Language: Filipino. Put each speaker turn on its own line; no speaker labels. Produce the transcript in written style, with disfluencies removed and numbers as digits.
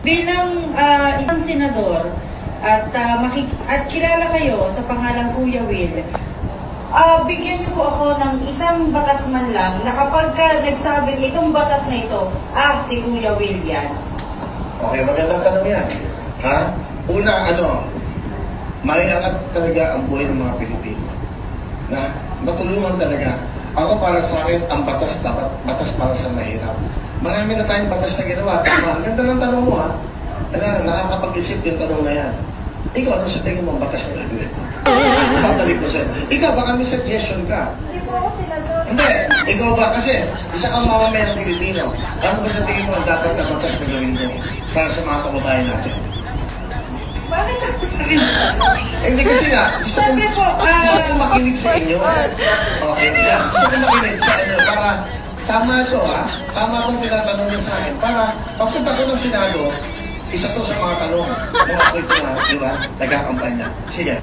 Bilang isang senador at kilala kayo sa pangalang Kuya Will, bigyan niyo po ako ng isang batas man lang na kapag nagsabing itong batas na ito, si Kuya Will yan.
Okay, magandang tanong yan. Ha? Una, maiangat talaga ang buhay ng mga Pilipino. Na matulungan talaga. Ako para sa akin, ang batas dapat batas para sa mahirap. Marami na tayong batas na ginawa. Tama, ang ganda ng tanong mo, ha? Nakakapag-isip yung tanong na yan. Ikaw, ano sa tingin mo ang batas na gagawin? Babalik ko sa'yo. Ikaw, baka may suggestion ka.
Hindi po ako senador.
Hindi, ikaw ba? Kasi isa kang mamamayang Pilipino. Ano ba sa tingin mo ang dapat na batas na gawin mo para sa mga kababayan natin?
Bakit ako sabi?
Hindi kasi gusto ko makinig sa inyo. Okay, gusto ko makinig sa inyo para tama ito, tama itong tinatanong niyo sa akin. Para pagpunta ko ng Senado, isa to sa mga tanong. Mga kwento na, di ba? Nagkakampanya. Sige.